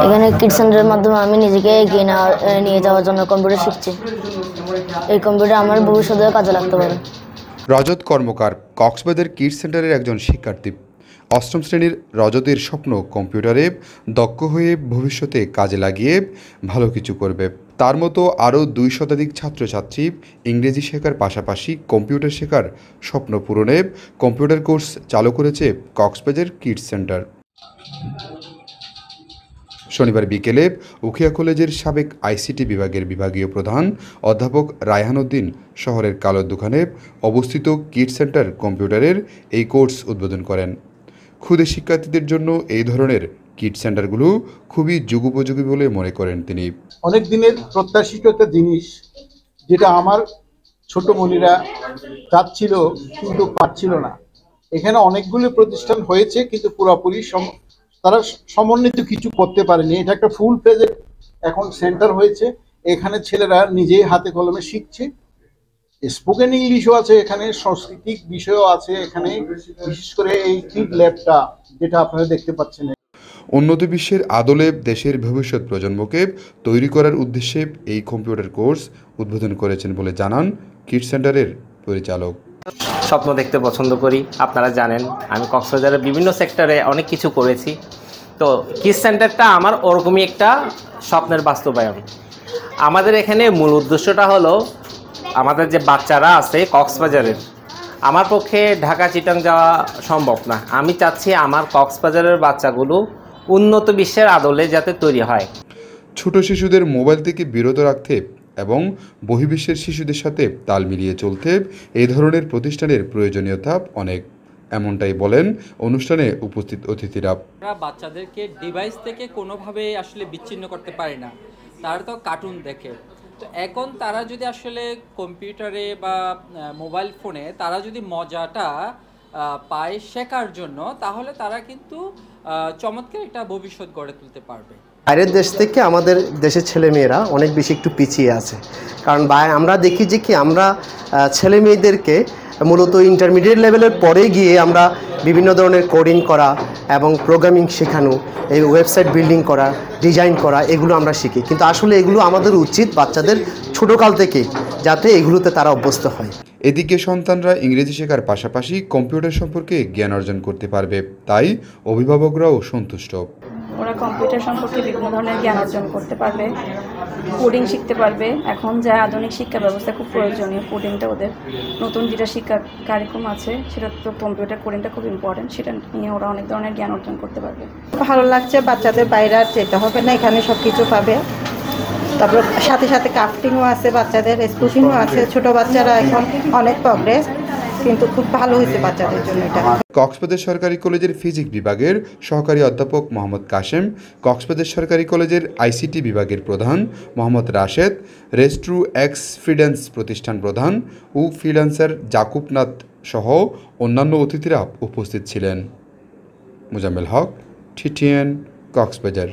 এখানে কিড সেন্টারের মাধ্যমে আমি নিজেকে এগিয়ে নিয়ে যাওয়ার জন্য কম্পিউটার শিখছি। এই কম্পিউটার আমার ভবিষ্যতে কাজে লাগতে পারে। রজত কর্মকার কক্সবাজার কিড সেন্টারের একজন শিক্ষার্থী। অষ্টম শ্রেণীর রজতের স্বপ্ন কম্পিউটারে দক্ষ হয়ে ভবিষ্যতে কাজে লাগিয়ে ভালো কিছু করবে। তার মতো আরও 2 শতাধিক ছাত্রছাত্রী ইংরেজি শেখার পাশাপাশি কম্পিউটার শেখার স্বপ্ন পূরণে কম্পিউটার কোর্স চালু করেছে কক্সবাজার কিড সেন্টার। শনিবার বিকেলে উখিয়া কলেজের সাবেক আইসিটি বিভাগের বিভাগীয় প্রধান অধ্যাপক রায়হান উদ্দিন শহরের কালোর দোকানে অবস্থিত কিড সেন্টার কম্পিউটারের এই কোর্স উদ্বোধন করেন। ক্ষুদে শিক্ষার্থীদের জন্য এই ধরনের কিড সেন্টারগুলো খুবই যুগোপযোগী বলে মনে করেন তিনি। অনেক দিনের প্রত্যাশিত একটা জিনিস, যেটা আমার ছোট মনিরা চাচ্ছিল কিন্তু পাচ্ছিল না। এখানে অনেকগুলো প্রতিষ্ঠান হয়েছে কিন্তু পুরোপুরি তারা সমন্বিত কিছু করতে পারেনি। এটা একটা ফুল ফ্লেজেড এখন সেন্টার হয়েছে। এখানে ছেলেরা নিজেই হাতে কলমে শিখছে। স্পোকেন ইংলিশও আছে, এখানে সাংস্কৃতিক বিষয়ও আছে এখানে, বিশেষ করে এই কিড ল্যাবটা যেটা আপনারা দেখতে পাচ্ছেন। উন্নত বিশ্বের আদলে দেশের ভবিষ্যৎ প্রজন্মকে তৈরি করার উদ্দেশ্যে এই কম্পিউটার কোর্স উদ্বোধন করেছেন বলে জানান কিড সেন্টারের পরিচালক। স্বপ্ন দেখতে পছন্দ করি, আপনারা জানেন আমি কক্সবাজারের বিভিন্ন সেক্টরে অনেক কিছু করেছি। তো কিড সেন্টারটা আমার ওরকমই একটা স্বপ্নের বাস্তবায়ন। আমাদের এখানে মূল উদ্দেশ্যটা হলো আমাদের যে বাচ্চারা আছে কক্সবাজারের, আমার পক্ষে ঢাকা চিটাং যাওয়া সম্ভব না। আমি চাচ্ছি আমার কক্সবাজারের বাচ্চাগুলো উন্নত বিশ্বের আদলে যাতে তৈরি হয়। ছোট শিশুদের মোবাইল থেকে বিরত রাখতে এবং বহির্বিশ্বের শিশুদের সাথে তাল মিলিয়ে চলতে এই ধরনের প্রতিষ্ঠানের প্রয়োজনীয়তা অনেক, এমনটাই বলেন অনুষ্ঠানে উপস্থিত অতিথিরা। বাচ্চাদেরকে ডিভাইস থেকে কোনোভাবে আসলে বিচ্ছিন্ন করতে পারি না, তারা তো কার্টুন দেখে। তো এখন তারা যদি আসলে কম্পিউটারে বা মোবাইল ফোনে তারা যদি মজাটা পায় শেখার জন্য, তাহলে তারা কিন্তু চমৎকার একটা ভবিষ্যৎ গড়ে তুলতে পারবে। বাইরের দেশ থেকে আমাদের দেশের ছেলেমেয়েরা অনেক বেশি একটু পিছিয়ে আছে, কারণ আমরা দেখি যে কি আমরা ছেলে মেয়েদেরকে মূলত ইন্টারমিডিয়েট লেভেলের পরে গিয়ে আমরা বিভিন্ন ধরনের কোডিং করা এবং প্রোগ্রামিং শেখানো, এই ওয়েবসাইট বিল্ডিং করা, ডিজাইন করা, এগুলো আমরা শিখি। কিন্তু আসলে এগুলো আমাদের উচিত বাচ্চাদের ছোটোকাল থেকেই যাতে এগুলোতে তারা অভ্যস্ত হয়। এদিকে সন্তানরা ইংরেজি শেখার পাশাপাশি কম্পিউটার সম্পর্কে জ্ঞান অর্জন করতে পারবে, তাই অভিভাবকরাও সন্তুষ্ট। ওরা কম্পিউটার সম্পর্কে বিভিন্ন ধরনের জ্ঞান অর্জন করতে পারবে, কোডিং শিখতে পারবে। এখন যা আধুনিক শিক্ষা ব্যবস্থা খুব প্রয়োজনীয়, কোডিংটা ওদের নতুন যেটা শিক্ষা কারিকুলাম আছে সেটা তো কম্পিউটার কোডিংটা খুব ইম্পর্টেন্ট, সেটা নিয়ে ওরা অনেক ধরনের জ্ঞান অর্জন করতে পারবে। ভালো লাগছে, বাচ্চাদের বাইরে আর যেতে হবে না, এখানে সব কিছু পাবে। তারপর সাথে সাথে ক্রাফটিংও আছে, বাচ্চাদের স্কুচিংও আছে। ছোট বাচ্চারা এখন অনেক প্রগ্রেস, কিন্তু খুব ভালো হয়েছে বাচ্চাদের জন্য এটা। কক্সবাজার সরকারি কলেজের ফিজিক্স বিভাগের সহকারী অধ্যাপক মোহাম্মদ কাশেম, কক্সবাজার সরকারি কলেজের আইসিটি বিভাগের প্রধান মোহাম্মদ রাশেদ, রেস্ট্রু এক্স ফ্রিডেন্স প্রতিষ্ঠান প্রধান ও ফ্রিল্যান্সার জাকুব নাথ সহ অন্যান্য অতিথিরা উপস্থিত ছিলেন। মুজাম্মেল হক, TTN, কক্সবাজার।